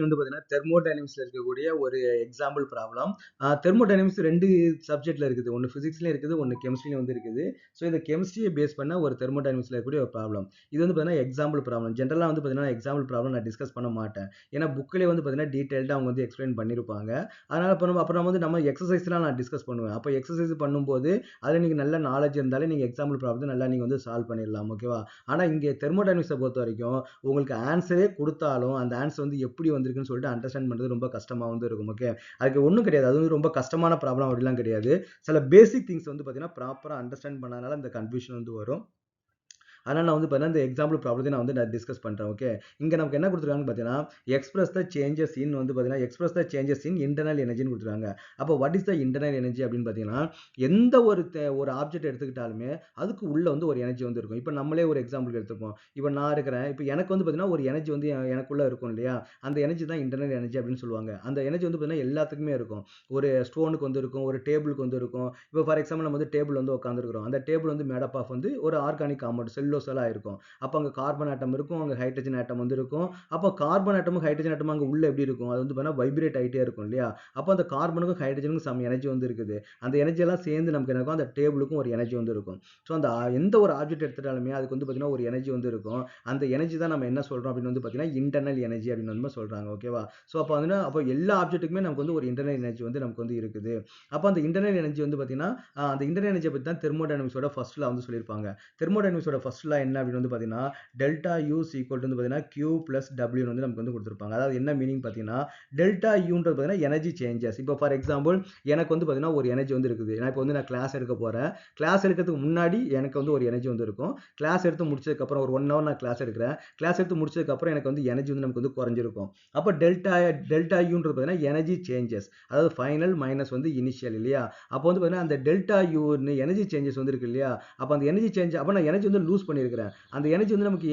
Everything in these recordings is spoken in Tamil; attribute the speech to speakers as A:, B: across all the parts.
A: வந்து பார்த்தீங்கன்னா, தெர்மோடைனமிக்ஸ்ல இருக்கக்கூடிய ஒரு எக்ஸாம்பிள் ப்ராப்ளம். தெர்மோடைனமிக்ஸ் 2 சப்ஜெக்ட்ல இருக்குது. ஒண்ணு பிசிக்ஸ்லயும் இருக்குது, ஒண்ணு கெமிஸ்ட்ரிலயும் வந்து இருக்குது. ஸோ இந்த கெமிஸ்ட்ரிய பேஸ் பண்ண ஒரு தெர்மோடைனமிக்ஸ்ல இருக்கக்கூடிய ஒரு ப்ராப்ளம். இது வந்து பார்த்தீங்கன்னா, எக்ஸாம்பிள் ப்ராப்ளம். ஜெனரலா வந்து பார்த்தீங்கன்னா, எக்ஸாம்பிள் ப்ராப்ளம் நான் டிஸ்கஸ் பண்ண மாட்டேன். ஏன்னா புக்லயே வந்து பார்த்தீங்கன்னா, டீடைல்டா அவங்க வந்து எக்ஸ்பிளைன் பண்ணியிருப்பாங்க. அதனால அப்புறம் வந்து நம்ம எக்ஸர்சைஸ்லாம் நான் டிஸ்கஸ் பண்ணுவேன். அப்ப எக்ஸர்சைஸ் பண்ணும்போது, அதுல நீங்க நல்ல நாலேட்ஜ் இருந்தாலே நீங்க எக்ஸாம்பிள் ப்ராப்ளத்த நல்லா நீங்க வந்து சால்வ் பண்ணிடலாம். ஓகேவா? ஆனா இங்க தெர்மோடைனமிக்ஸ பொறுத்தவரைக்கும் உங்களுக்கு ஆன்ஸரே குடுத்தாலும், அந்த ஆன்ஸர் வந்து எப்படி வந்திருக்குன்னு சொல்லிட்டு அண்டர்ஸ்டாண்ட் பண்றது ரொம்ப கஷ்டமா வந்து இருக்கும். ஓகே. அதுக்கு ஒண்ணும் கிடையாது. அது வந்து ரொம்ப கஷ்டமான ப்ராப்ளம் அப்படிலாம் கிடையாது. சில பேசிக் திங்ஸ் வந்து பார்த்தீங்கன்னா, ப்ராப்பரா அண்டர்ஸ்டாண்ட் பண்ணாதனால இந்த கன்ஃப்யூஷன் வந்து வரும். அதனால நான் வந்து பார்த்தீங்கன்னா, இந்த எக்ஸாம்பிள் ப்ராப்ளத்தை நான் டிஸ்கஸ் பண்றேன். ஓகே. இங்க நமக்கு என்ன குடுத்துருக்காங்கன்னு பார்த்தீங்கன்னா, எக்ஸ்பிரஸ் த சேஞ்சஸ் இன் வந்து பார்த்தீங்கன்னா, express the changes in internal எனர்ஜின்னு குடுத்துருக்காங்க. அப்போ what is the internal energy அப்படின்னு பார்த்தீங்கன்னா, எந்த ஒரு ஆப்ஜெக்ட் எடுத்துக்கிட்டாலுமே, அதுக்கு உள்ள வந்து ஒரு எனர்ஜி வந்து இருக்கும். இப்ப நம்மளே ஒரு எக்ஸாம்பிளுக்கு எடுத்துப்போம். இப்ப நான் இருக்கிறேன். இப்ப எனக்கு வந்து பார்த்தீங்கன்னா, ஒரு எனர்ஜி வந்து எனக்குள்ள இருக்கும் இல்லையா? அந்த எனர்ஜி தான் இன்டர்னல் எனர்ஜி அப்படின்னு சொல்லுவாங்க. அந்த எனர்ஜி வந்து பார்த்தீங்கன்னா, எல்லாத்துக்குமே இருக்கும். ஒரு ஸ்டோனுக்கு வந்து இருக்கும், ஒரு டேபிளுக்கு வந்து இருக்கும். இப்போ ஃபார் எக்ஸாம்பிள் நம்ம வந்து டேபிள் வந்து உட்காந்துருக்கிறோம். அந்த டேபிள் வந்து மேட் அப் ஆஃப் வந்து ஒரு ஆர்கானிக் காம்பவுண்ட் செல்லுலோஸால இருக்கும். அப்ப அங்க கார்பன் ஆட்டம் இருக்கும், அங்க ஹைட்ரஜன் ஆட்டம் வந்து இருக்கும். அப்ப கார்பன் ஆட்டமும், ஹைட்ரஜன் ஆட்டமும் அங்க உள்ள எப்படி இருக்கும்? அது வந்து பார்த்தீங்கன்னா வைப்ரேட் ஆயிட்டே இருக்கும் இல்லையா? அப்ப அந்த கார்பனுக்கும், ஹைட்ரஜனுக்கும் சம் எனர்ஜி வந்து இருக்குது. அந்த எனர்ஜி எல்லாம் சேர்ந்து நமக்கு என்ன இருக்கும்? அந்த டேபிளுக்கும் ஒரு எனர்ஜி வந்து இருக்கும். ஸோ அந்த எந்த ஒரு ஆப்ஜெக்ட் எடுத்துட்டாலுமே அதுக்கு வந்து பார்த்தீங்கன்னா ஒரு எனர்ஜி வந்து இருக்கும். அந்த எனர்ஜி தான் நம்ம என்ன சொல்றோம் அப்படின்னு வந்து பார்த்தீங்கன்னா, இன்டர்னல் எனர்ஜி அப்படின்னு வந்து சொல்றாங்க. ஓகேவா? ஸோ அப்ப எல்லா ஆப்ஜெக்ட்டுக்குமே நமக்கு வந்து ஒரு இன்டர்னல் எனர்ஜி வந்து நமக்கு வந்து இருக்குது. அப்ப அந்த இன்டர்னல் எனர்ஜி வந்து பார்த்தீங்கன்னா, அந்த இன்டர்னல் எனர்ஜிய பத்தி தான் தெர்மோடைனமிக்ஸோட ஃபர்ஸ்ட் லா வந்து சொல்லியிருப்பாங்க. தெர்மோடைனமிக்ஸோட ஃபர்ஸ்ட் லா என்ன அப்படின்னு வந்து பார்த்தீங்கன்னா, delta U is equal to வந்து பார்த்தீங்கன்னா, Q பிளஸ் W வந்து நமக்கு வந்து குடுத்திருப்பாங்க. அதாவது என்ன மீனிங் பார்த்தீங்கன்னா, டெல்டா யூன்றது பார்த்தீங்கன்னா எனர்ஜி சேஞ்சஸ். இப்போ ஃபார் எக்ஸாம்பிள் எனக்கு வந்து பார்த்தீங்கன்னா, ஒரு எனர்ஜி வந்து இருக்குது. நான் கிளாஸ் எடுக்க போறேன். கிளாஸ் எடுக்கிறதுக்கு முன்னாடி எனக்கு வந்து ஒரு எனர்ஜி வந்து இருக்கும். கிளாஸ் எடுத்து முடிச்சதுக்கப்புறம் ஒரு 1 ஹவர் நான் கிளாஸ் எடுக்கிறேன். கிளாஸ் எடுத்து முடிச்சதுக்கப்புறம் எனக்கு வந்து எனர்ஜி வந்து நமக்கு வந்து குறைஞ்சிருக்கும். அப்போ டெல்டா யூன்றது பார்த்தீங்கன்னா எனர்ஜி சேஞ்சஸ். அதாவது ஃபைனல் மைனஸ் வந்து இனிஷியல் இல்லையா? அப்போ வந்து பார்த்தீங்கன்னா, அந்த டெல்டா யூ எனர்ஜி சேஞ்சஸ் வந்து இருக்கு இல்லையா? அப்போ அந்த எனர்ஜி சேஞ்ச் அப்போ நான் எனர்ஜி வந்து லூஸ் பண்ணியிருக்கிறேன். அந்த எனர்ஜி வந்து நமக்கு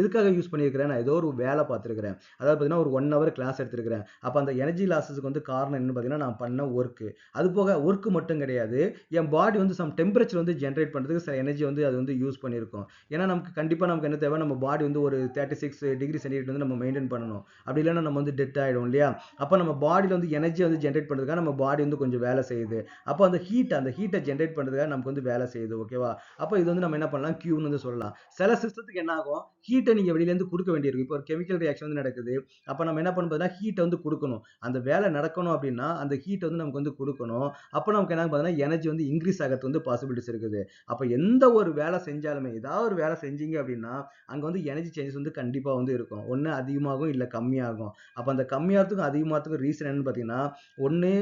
A: எதுக்காக யூஸ் பண்ணியிருக்கிறேன்? நான் ஏதோ ஒரு வேலை பார்த்துருக்கிறேன். அதாவது பார்த்தீங்கன்னா, ஒரு 1 ஹவர் கிளாஸ் எடுத்திருக்கிறேன். அப்ப அந்த எனர்ஜி லாஸஸ்க்கு வந்து காரணம் என்னன்னு பார்த்தீங்கன்னா, நான் பண்ண வொர்க். அது போக வொர்க் மட்டும் கிடையாது. என் பாடி வந்து டெம்பரேச்சர் வந்து ஜெனரேட் பண்றதுக்கு சில எனர்ஜி வந்து அது வந்து யூஸ் பண்ணியிருக்கும். ஏன்னா நமக்கு என்ன தேவை? நம்ம பாடி வந்து ஒரு 36 டிகிரி சென்டிகிரேட் வந்து நம்ம மெயின்டெயின் பண்ணணும். அப்படி இல்லன்னா நம்ம வந்து டெட் ஆயிடும் இல்லையா? அப்ப நம்ம பாடியில வந்து எனர்ஜி வந்து ஜெனரேட் பண்றதுக்காக நம்ம பாடி வந்து கொஞ்சம் வேலை செய்யுது. அப்ப அந்த ஹீட்ட ஜெனரேட் பண்றதுக்காக நமக்கு வந்து வேலை செய்யுது. ஓகேவா? அப்ப இது வந்து நம்ம என்ன பண்ணலாம்? Qன்னு வந்து சொல்லலாம். சில சிஸ்டத்துக்கு என்ன ஆகும்? ஹீட்ட நீங்க வெளியில இருந்து குடுக்க வேண்டியிருக்கும். இப்போ ஒரு கெமிக்கல் ரியாக்ஷன் வந்து நடக்குது. அப்ப நம்ம என்ன பண்ணணும் பார்த்தீங்கன்னா, ஹீட்ட வந்து குடுக்கணும். அந்த வேலை நடக்கணும் அப்படின்னா, அந்த ஹீட் வந்து நமக்கு வந்து குடுக்கணும். அப்ப நமக்கு என்ன பார்த்தீங்கன்னா, எனர்ஜி வந்து இன்கிரீஸ் ஆகறதுக்கு வந்து பாசிபிலிட்டிஸ் இருக்குது. அப்ப எந்த ஒரு வேலை செஞ்சாலுமே, ஏதாவது ஒரு வேலை செஞ்சீங்க அப்படின்னா, அங்க வந்து எனர்ஜி சேஞ்சஸ் வந்து கண்டிப்பா வந்து இருக்கும். ஒண்ணு அதிகமாகும், இல்ல கம்மியாகும். அப்ப அந்த கம்மியாகறதுக்கும், அதிகமாகறதுக்கும் ரீசன் என்னன்னு பார்த்தீங்கன்னா, ஒண்ணு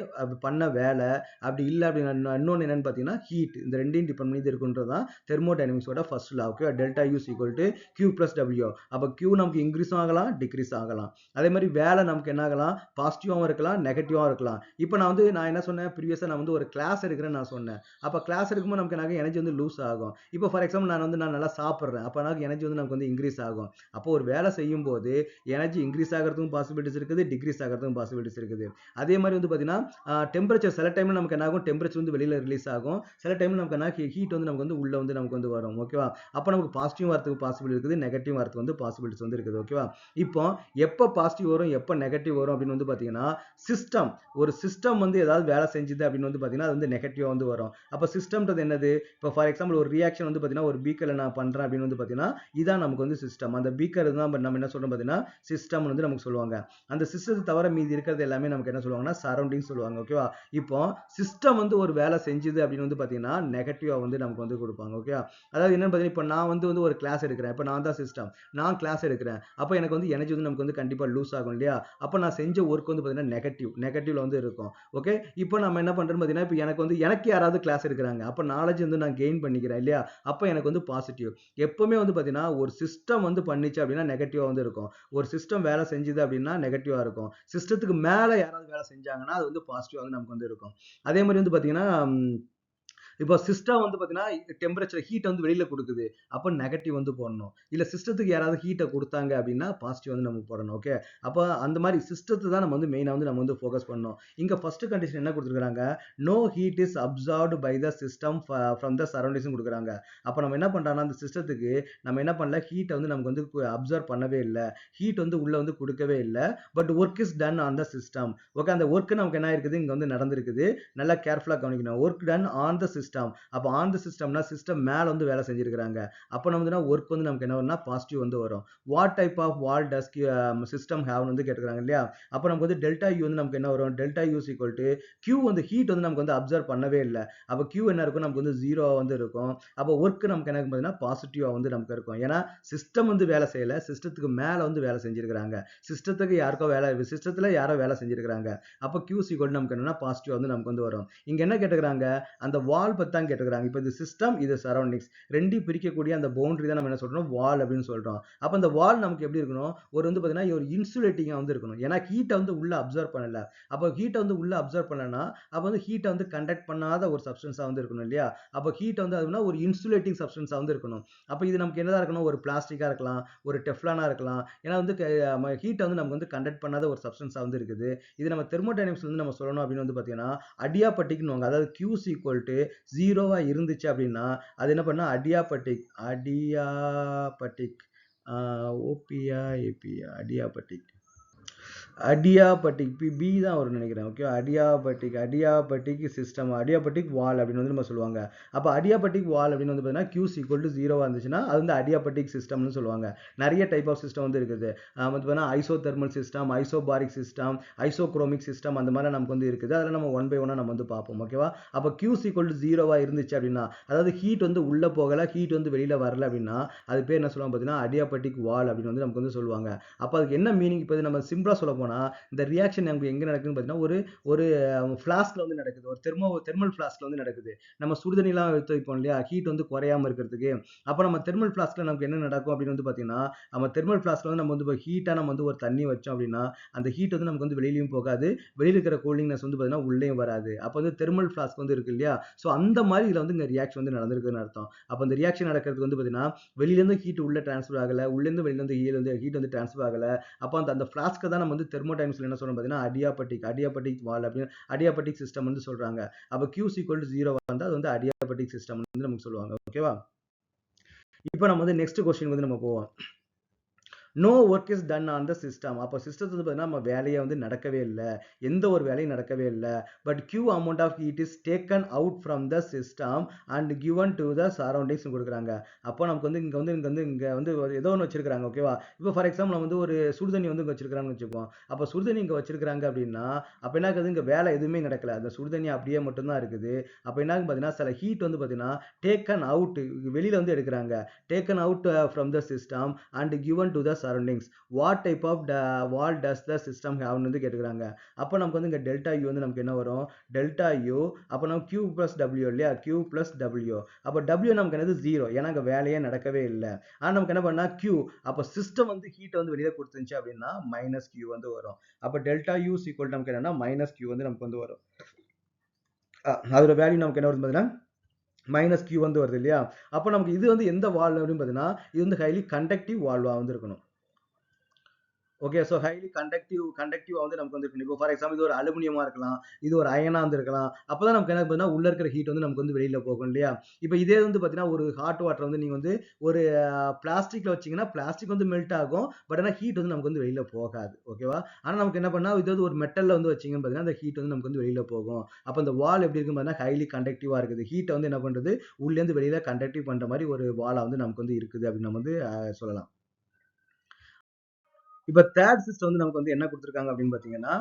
A: பண்ண வேலை, அப்படி இல்ல அப்படின்னா இன்னொன்னு என்னன்னு பார்த்தீங்கன்னா, ஹீட். இந்த 2யும் டிபெண்ட் பண்ணி இருக்குன்றது தான் தெர்மோடைனமிக்ஸோட first law. Okay. Delta U is equal to Q plus W. அப்ப Q நமக்கு இன்க்ரீஸும் ஆகலாம், டிக்ரீஸ் ஆகலாம். அதே மாதிரி வேலை நமக்கு என்ன ஆகலாம்? பாசிட்டிவாவும் இருக்கலாம், நெகட்டிவாவும் இருக்கலாம். இப்ப நான் என்ன சொன்னேன்? ப்ரீவியஸா நான் வந்து ஒரு கிளாஸ் எடுக்கிறேன்னு நான் சொன்னேன். அப்ப கிளாஸ் எடுக்கும்போது நமக்கு என்ன ஆகும்? எனர்ஜி வந்து லூஸ் ஆகும். இப்போ ஃபார் எக்ஸாம்பிள் நான் நல்லா சாப்பிடுறேன். அப்ப எனர்ஜி வந்து நமக்கு வந்து இன்க்ரீஸ் ஆகும். அப்போ ஒரு வேலை செய்யும்போது எனர்ஜி இன்க்ரீஸ் ஆகறதுக்கும் பாசிபிலிட்டிஸ் இருக்குது, டிக்ரீஸ் ஆகறதுக்கும் பாசிபிலிட்டிஸ் இருக்குது. அதே மாதிரி வந்து பார்த்தீங்கன்னா, டெம்பரேச்சர் சில டைம்ல நமக்கு என்ன ஆகும்? டெம்பரேச்சர் வந்து வெளியில ரிலீஸ் ஆகும். சில டைம்ல நமக்கு என்ன ஹீட் வந்து நமக்கு வந்து உள்ள வந்து நமக்கு வந்து வரும். ஓகேவா? அப்ப நமக்கு பாசிட்டிவ் வரதுக்கு பாசிபிள் இருக்குது, நெகட்டிவ் வரதுக்கு வந்து பாசிபிலிட்டிஸ் வந்து இருக்குது. ஓகேவா? இப்போ எப்ப பாசிட்டிவ் வரும், எப்ப நெகட்டிவ் வரும் அப்படின்னு வந்து பாத்தீங்கன்னா, சிஸ்டம் ஒரு சிஸ்டம் வந்து ஏதாவது வேலை செஞ்சுது அப்படின்னு வந்து பாத்தீங்கன்னா, அது வந்து நெகட்டிவா வந்து வரும். அப்ப சிஸ்டம்ன்றது என்னது? இப்போ ஃபார் எக்ஸாம்பிள் ஒரு ரியாக்ஷன் வந்து பாத்தீங்கன்னா, ஒரு பீக்கர்ல நான் பண்றேன் அப்படின்னு வந்து பாத்தீங்கன்னா, இதான் நமக்கு வந்து சிஸ்டம். அந்த பீக்கர் தான் நம்ம என்ன சொல்றோம் பாத்தீங்கன்னா, சிஸ்டம் வந்து நமக்கு சொல்லுவாங்க. அந்த சிஸ்டத்தை தவிர மீதி இருக்கிறது எல்லாமே நமக்கு என்ன சொல்லுவாங்கன்னா, சரௌண்டிங் சொல்லுவாங்க. ஓகேவா? இப்போ சிஸ்டம் வந்து ஒரு வேலை செஞ்சுது அப்படின்னு வந்து பாத்தீங்கன்னா, நெகட்டிவா வந்து நமக்கு வந்து கொடுப்பாங்க. ஓகே. அதாவது என்னன்னு பார்த்தீங்கன்னா, இப்போ நான் வந்து ஒரு கிளாஸ் எடுக்கிறேன். இப்போ நான் தான் சிஸ்டம். நான் கிளாஸ் எடுக்கிறேன். அப்போ எனக்கு வந்து எனர்ஜி வந்து நமக்கு வந்து கண்டிப்பா லூஸ் ஆகும் இல்லையா? அப்போ நான் செஞ்ச ஒர்க் வந்து பார்த்தீங்கன்னா நெகட்டிவ்ல வந்து இருக்கும். ஓகே. இப்போ நம்ம என்ன பண்றோம்னு பார்த்தீங்கன்னா, இப்போ எனக்கு யாராவது கிளாஸ் எடுக்கிறாங்க. அப்போ நாலேட்ஜ் வந்து நான் கெயின் பண்ணிக்கிறேன் இல்லையா? அப்போ எனக்கு வந்து பாசிட்டிவ். எப்பவுமே வந்து பார்த்தீங்கன்னா, ஒரு சிஸ்டம் வந்து பண்ணிச்சு அப்படின்னா நெகட்டிவா வந்து இருக்கும். ஒரு சிஸ்டம் வேலை செஞ்சுது அப்படின்னா நெகட்டிவா இருக்கும். சிஸ்டத்துக்கு மேல யாராவது வேலை செஞ்சாங்கன்னா, அது வந்து பாசிட்டிவா வந்து நமக்கு வந்து இருக்கும். அதே மாதிரி வந்து பார்த்தீங்கன்னா, இப்போ சிஸ்டம் வந்து பார்த்தீங்கன்னா டெம்பரேச்சர் ஹீட் வந்து வெளியில கொடுக்குது, அப்போ நெகட்டிவ் வந்து போடணும். இல்ல சிஸ்டத்துக்கு யாராவது ஹீட்டை கொடுத்தாங்க அப்படின்னா பாசிட்டிவ் வந்து நம்ம போடணும். ஓகே, அப்போ அந்த மாதிரி சிஸ்டத்தை தான் நம்ம வந்து மெயினாக வந்து நம்ம வந்து ஃபோக்கஸ் பண்ணணும். இங்க ஃபர்ஸ்ட் கண்டிஷன் என்ன கொடுத்துருக்காங்க, no heat is absorbed by the system from the surroundings கொடுக்குறாங்க. அப்போ நம்ம என்ன பண்றோம்னா அந்த சிஸ்டத்துக்கு நம்ம என்ன பண்ணல, ஹீட்டை வந்து நமக்கு வந்து அப்சர்வ் பண்ணவே இல்லை, ஹீட் வந்து உள்ள வந்து கொடுக்கவே இல்லை. But work is done on the system. Okay, அந்த ஒர்க் நமக்கு என்ன இருக்குது இங்க வந்து நடந்திருக்குது. நல்லா கேர்ஃபுல்லா கவனிக்கணும். Work done on the system. அப்போ ஆன் த சிஸ்டம்னா சிஸ்டம் மேல வந்து வேலை செஞ்சிருக்காங்க. அப்போ நம்ம ஒர்க் வந்து நமக்கு என்ன வரும்னா பாசிட்டிவ் வந்து வரும். What type of wall does system have வந்து கேட்டுக்கிறாங்க இல்லையா. அப்போ நமக்கு வந்து டெல்டா யூ வந்து நமக்கு என்ன வரும், delta U equal to Q வந்து ஹீட் வந்து நமக்கு வந்து அப்சர்வ் பண்ணவே இல்லை. அப்போ கியூ என்ன இருக்கும், நமக்கு வந்து ஜீரோவா வந்து இருக்கும். அப்போ ஒர்க் நமக்கு என்ன பார்த்தீங்கன்னா பாசிட்டிவா வந்து நமக்கு இருக்கும். ஏன்னா சிஸ்டம் வந்து வேலை செய்யல, சிஸ்டத்துக்கு மேல வந்து வேலை செஞ்சிருக்காங்க. சிஸ்டத்துக்கு யாருக்கோ வேலை, சிஸ்டத்துல யாரோ வேலை செஞ்சிருக்காங்க. அப்போ கியூ ஈக்குவல் நமக்கு என்னன்னா பாசிட்டிவ் வந்து நமக்கு வந்து வரும். இங்க என்ன கேட்டுக்கிறாங்க, அந்த வால் பத்தி தான் கேட்டுக்கிறாங்க. இப்போ இது சிஸ்டம், இது சரௌண்டிங்ஸ், ரெண்டையும் பிரிக்கக்கூடிய அந்த பவுண்டரி தான் நம்ம என்ன சொல்றோம், வால் அப்படின்னு சொல்றோம். அப்போ அந்த வால் நமக்கு எப்படி இருக்கணும், ஒரு வந்து பார்த்தீங்கன்னா ஒரு இன்சுலேட்டிங்கா வந்து இருக்கணும். ஏன்னா ஹீட்டை வந்து உள்ள அப்சர்வ் பண்ணல. அப்போ ஹீட்டை வந்து உள்ள அப்சர்வ் பண்ணலன்னா அப்போ வந்து ஹீட்டை வந்து கண்டக்ட் பண்ணாத ஒரு சப்ஸ்டன்ஸா வந்து இருக்கணும் இல்லையா. அப்போ ஹீட்டை வந்து அதுனா ஒரு இன்சுலேட்டிங் சப்ஸ்டன்ஸா வந்து இருக்கணும். அப்போ இது நமக்கு என்னதான் இருக்கணும், ஒரு பிளாஸ்டிக்கா இருக்கலாம், ஒரு டெஃப்லானா இருக்கலாம். ஏன்னா வந்து ஹீட்டை வந்து நமக்கு வந்து கண்டக்ட் பண்ணாத ஒரு சப்ஸ்டன்ஸா வந்து இருக்குது. இது நம்ம தெர்மோடைனமிக்ஸ்ல வந்து நம்ம சொல்லணும் அப்படின்னு வந்து பார்த்தீங்கன்னா அடியாபட்டிக்னுவாங்க. அதாவது Q's ஈக்குவல் டு ஜீரோவா இருந்துச்சு அப்படின்னா அது என்ன பண்ணா அடியாபட்டிக், அடியாபட்டிக், ஓபியா ஏபியா அடியாபட்டிக், அடியாபட்டிக் பி தான் வரும்னு நினைக்கிறேன். ஓகே, அடியாபட்டிக் சிஸ்டம், அடியாபட்டிக் வால் அப்படின்னு வந்து நம்ம சொல்லுவாங்க. அப்போ அடியாபட்டிக் வால் அப்படின்னு வந்து பார்த்தீங்கன்னா கியூஸ் ஈக்குவல் டு ஜீரோவா இருந்துச்சுன்னா அது வந்து அடியாபட்டிக் சிஸ்டம்னு சொல்லுவாங்க. நிறைய டைப் ஆஃப் சிஸ்டம் வந்து இருக்குது. வந்து பார்த்தீங்கன்னா isothermal system, isobaric system, isochoric system, அந்த மாதிரி நமக்கு வந்து இருக்குது. அதில் நம்ம ஒன் பை ஒன்னா நம்ம வந்து பார்ப்போம். ஓகேவா. அப்போ கியூஸ் ஈக்குவல் டு ஜீரோவா இருந்துச்சு அப்படின்னா, அதாவது ஹீட் வந்து உள்ள போகல, ஹீட் வந்து வெளியில வரல அப்படின்னா அது பேர் என்ன சொல்லுவாங்க பார்த்தீங்கன்னா அடியாபட்டிக் வால் அப்படின்னு வந்து நமக்கு வந்து சொல்லுவாங்க. அப்போ அதுக்கு என்ன மீனிங், இப்போ நம்ம சிம்பிளா சொல்ல போனா இந்த ரியாக்ஷன் நமக்கு எங்க நடக்குதுன்னு பார்த்தீங்கன்னா ஒரு ஃபிளாஸ்க்ல வந்து நடக்குது, ஒரு தெர்மல் ஃபிளாஸ்க்ல வந்து நடக்குது. நம்ம சுடுதண்ணிலாம் எடுத்து வைப்போம் இல்லையா, ஹீட் வந்து குறையாம இருக்கிறதுக்கு. அப்போ நம்ம தெர்மல் ஃபிளாஸ்க்ல நமக்கு என்ன நடக்கும் அப்படின்னு வந்து பார்த்தீங்கன்னா, நம்ம தெர்மல் ஃபிளாஸ்க்ல வந்து நம்ம வந்து ஹீட்டா நம்ம வந்து ஒரு தண்ணி வச்சோம் அப்படின்னா அந்த ஹீட் வந்து நமக்கு வந்து வெளியிலயும் போகாது, வெளியில இருக்கிற கூலிங்னஸ் வந்து பார்த்தீங்கன்னா உள்ளேயும் வராது. அப்போ வந்து தெர்மல் ஃபிளாஸ்க் வந்து இருக்கு இல்லையா, ஸோ அந்த மாதிரி இதுல வந்து இங்க ரியாக்ஷன் வந்து நடந்திருக்குன்னு அர்த்தம். அப்போ இந்த ரியாக்ஷன் நடக்கிறதுக்கு வந்து பார்த்தீங்கன்னா வெளியிலேருந்து ஹீட் உள்ள டிரான்ஸ்ஃபர் ஆகல, உள்ளேருந்து வெளியில வந்து ஹீட் வந்து டிரான்ஸ்ஃபர் ஆகல. அப்போ அந்த ஃபிளாஸ்க்கை தான் நம்ம வந்து தெர்மோடைனமிக்ஸ்ல என்ன சொல்றோம் பார்த்தீங்கன்னா அடியாபட்டிக் வால் அப்படின்னு, அடியாபட்டிக் சிஸ்டம் வந்து சொல்றாங்க. அப்போ Q ஈக்குவல் டு ஜீரோ வந்தா அது வந்து அடியாபட்டிக் சிஸ்டம் வந்து நமக்கு சொல்லுவாங்க. ஓகேவா. இப்போ நம்ம வந்து நெக்ஸ்ட் கொஸ்டின் வந்து நம்ம போவோம். No work is done on the system. அப்போ சிஸ்டத்தில் பார்த்தீங்கன்னா நம்ம வேலையை வந்து நடக்கவே இல்லை, எந்த ஒரு வேலையும் நடக்கவே இல்லை. But Q amount of heat is taken out from the system and given to the surroundings கொடுக்குறாங்க. அப்போ நமக்கு வந்து இங்கே வந்து ஏதோ ஒன்று வச்சிருக்காங்க. ஓகேவா. இப்போ ஃபார் எக்ஸாம்பிள் நம்ம வந்து ஒரு சுடுதண்ணி வந்து இங்கே வச்சிருக்காங்கன்னு வச்சுப்போம். அப்போ சுடுதண்ணி இங்கே வச்சிருக்காங்க அப்படின்னா அப்போ என்ன ஆகுது, இங்கே வேலை எதுவுமே நடக்கல, அந்த சுடுதண்ணி அப்படியே மட்டும்தான் இருக்குது. அப்போ என்ன பார்த்தீங்கன்னா சில ஹீட் வந்து பார்த்தீங்கன்னா டேக்கன் அவுட், வெளியில வந்து எடுக்கிறாங்க. Taken out from the system and given to the surroundings. What type of wall does the system ஹேவ்னு வந்து கேட்டுக்கிறாங்க. அப்போ நமக்கு வந்து இங்கே டெல்டா யூ வந்து நமக்கு என்ன வரும், டெல்டா யூ. அப்போ நம்ம கியூ பிளஸ் டபிள்யூ இல்லையா, கியூ பிளஸ் டபிள்யூ. அப்போ டபிள்யூ நமக்கு என்னது ஜீரோ, ஏன்னா அங்கே வேலையே நடக்கவே இல்லை. ஆனால் நமக்கு என்ன பண்ணா கியூ, அப்போ சிஸ்டம் வந்து ஹீட் வந்து வெளியே கொடுத்துருந்துச்சு அப்படின்னா மைனஸ் கியூ வந்து வரும். அப்போ டெல்டா யூ ஈக்குவல் நமக்கு என்னன்னா மைனஸ் கியூ வந்து நமக்கு வந்து வரும். அதோட வேல்யூ நமக்கு என்ன வருது பார்த்தீங்கன்னா மைனஸ் கியூ வந்து வருது இல்லையா. அப்போ நமக்கு இது வந்து எந்த வால்வ் அப்படின்னு பார்த்தீங்கன்னா இது வந்து ஹைலி கண்டக்டிவ் வால்வா வந்து இருக்கணும். ஓகே, ஸோ ஹைலி கண்டக்டிவ் வந்து நமக்கு வந்து இப்போ ஃபார் எக்ஸாம்பிள் இது ஒரு அலுமினியமா இருக்கலாம், இது ஒரு அயனா வந்து இருக்கலாம். அப்பதான் நமக்கு என்ன பார்த்தீங்கன்னா உள்ள இருக்கிற ஹீட் வந்து நமக்கு வந்து வெளியில போகும் இல்லையா. இப்போ இதே வந்து பார்த்தீங்கன்னா ஒரு ஹாட் வாட்டர் வந்து நீங்க வந்து ஒரு பிளாஸ்டிக்ல வச்சீங்கன்னா பிளாஸ்டிக் வந்து மெல்ட் ஆகும், பட் ஆனால் ஹீட் வந்து நமக்கு வந்து வெளியில போகாது. ஓகேவா. ஆனால் நமக்கு என்ன பண்ணா இது வந்து ஒரு மெட்டல்ல வந்து வச்சீங்கன்னு பார்த்தீங்கன்னா அந்த ஹீட் வந்து நமக்கு வந்து வெளியில போகும். அப்போ அந்த வால் எப்படி இருக்குன்னு பார்த்தீங்கன்னா ஹைலி கண்டக்டிவா இருக்குது, ஹீட்டை வந்து என்ன பண்றது உள்ளேருந்து வெளியில கண்டக்டிவ் பண்ற மாதிரி ஒரு வாலா வந்து நமக்கு வந்து இருக்குது அப்படின்னு நம்ம வந்து சொல்லலாம். இப்போ தேர்ட் சிஸ்டம் வந்து நமக்கு வந்து என்ன கொடுத்துருக்காங்க அப்படின்னு பார்த்தீங்கன்னா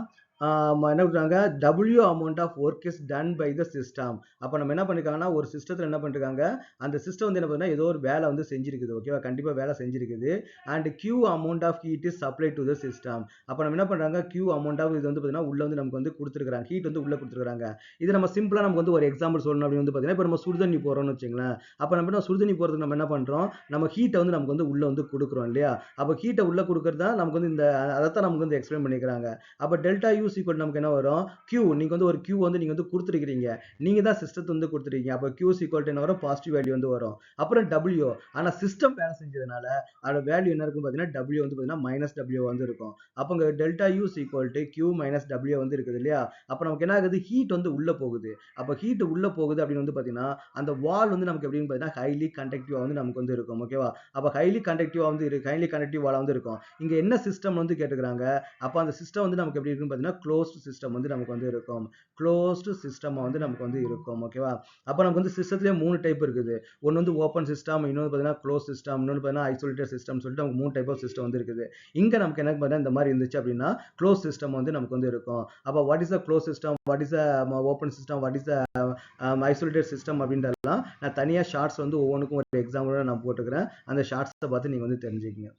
A: என்ன கொடுக்குறாங்க, W amount of work is done by the system. அப்போ நம்ம என்ன பண்ணிருக்காங்கன்னா ஒரு சிஸ்டத்தில் என்ன பண்ணிருக்காங்க, அந்த சிஸ்டம் வந்து என்ன பண்ணுன்னா ஏதோ ஒரு வேலை வந்து செஞ்சிருக்குது. ஓகேவா, கண்டிப்பாக வேலை செஞ்சிருக்குது. And Q amount of heat is supply to the system. அப்போ நம்ம என்ன பண்ணுறாங்க, கியூ அமௌண்ட் ஆஃப் இது வந்து பார்த்தீங்கன்னா உள்ள வந்து நமக்கு வந்து கொடுத்துருக்காங்க, ஹீட் வந்து உள்ள கொடுத்துருக்காங்க. இது நம்ம சிம்பிளாக நமக்கு வந்து ஒரு எக்ஸாம்பிள் சொல்லணும் அப்படின்னு வந்து பார்த்தீங்கன்னா இப்போ நம்ம சுடுதண்ணி போகிறோம்னு வச்சுங்களேன். அப்போ நம்ம சுடுதண்ணி போகிறதுக்கு நம்ம என்ன பண்ணுறோம், நம்ம ஹீட்டை வந்து நமக்கு வந்து உள்ள வந்து கொடுக்குறோம் இல்லையா. அப்போ ஹீட்டை உள்ள கொடுக்குறது தான் நமக்கு நமக்கு வந்து இந்த அதைத்தான் நமக்கு வந்து எக்ஸ்பிளைன் பண்ணிக்கிறாங்க. அப்போ டெல்டா யூ ஈக்குவல் நமக்கு என்ன வரும், கியூ நீங்க வந்து ஒரு கியூ வந்து நீங்க வந்து கொடுத்துருக்கீங்க, நீங்க தான் சிஸ்டத்தை வந்து கொடுத்துருக்கீங்க. அப்போ கியூ ஈக்குவல் என்ன வரும், பாசிட்டிவ் வேல்யூ வந்து வரும். அப்புறம் டபிள்யூ, ஆனா சிஸ்டம் வேலை செஞ்சதுனால அதோட வேல்யூ என்ன இருக்கும் பார்த்தீங்கன்னா டபிள்யூ வந்து பார்த்தீங்கன்னா மைனஸ் டபிள்யூ வந்து இருக்கும். அப்போ இங்க delta U equal to Q minus W வந்து இருக்குது இல்லையா. அப்போ நமக்கு என்ன ஆகுது, ஹீட் வந்து உள்ள போகுது. அப்போ ஹீட் உள்ள போகுது அப்படின்னு வந்து பார்த்தீங்கன்னா அந்த வால் வந்து நமக்கு எப்படின்னு பார்த்தீங்கன்னா ஹைலி கண்டக்டிவா வந்து நமக்கு வந்து இருக்கும். ஓகேவா. அப்போ ஹைலி கண்டக்டிவா வந்து ஹைலி கண்டக்டிவ் வாலா வந்து இருக்கும். இங்க என்ன சிஸ்டம் வந்து கேட்டுக்கிறாங்க. அப்போ அந்த சிஸ்டம் வந்து நமக்கு எப்படி இருக்குன்னு பார்த்தீங்கன்னா க்ளோஸ்ட் சிஸ்டம் வந்து நமக்கு வந்து இருக்கும். க்ளோஸ்டு சிஸ்டம் வந்து நமக்கு வந்து இருக்கும். ஓகேவா. அப்போ நமக்கு வந்து சிஸ்டத்திலே 3 டைப் இருக்குது. ஒன்று வந்து ஓப்பன் சிஸ்டம், இன்னொன்று பார்த்தீங்கன்னா க்ளோஸ் சிஸ்டம், இன்னொன்று பார்த்தீங்கன்னா ஐசோலேட்டட் சிஸ்டம் சொல்லிட்டு நமக்கு 3 டைப் ஆஃப் சிஸ்டம் வந்து இருக்குது. இங்க நமக்கு என்ன பார்த்தீங்கன்னா இந்த மாதிரி இருந்துச்சு அப்படின்னா க்ளோஸ் சிஸ்டம் வந்து நமக்கு வந்து இருக்கும். அப்போ what is the close system, what is the open system, what is the isolated system அப்படின்றதெல்லாம் நான் தனியாக ஷார்ட்ஸ் வந்து ஒவ்வொன்றுக்கும் ஒரு எக்ஸாம்பிளோட நான் போட்டுக்கிறேன். அந்த ஷார்ட்ஸை பார்த்து நீங்கள் வந்து தெரிஞ்சுக்கங்க.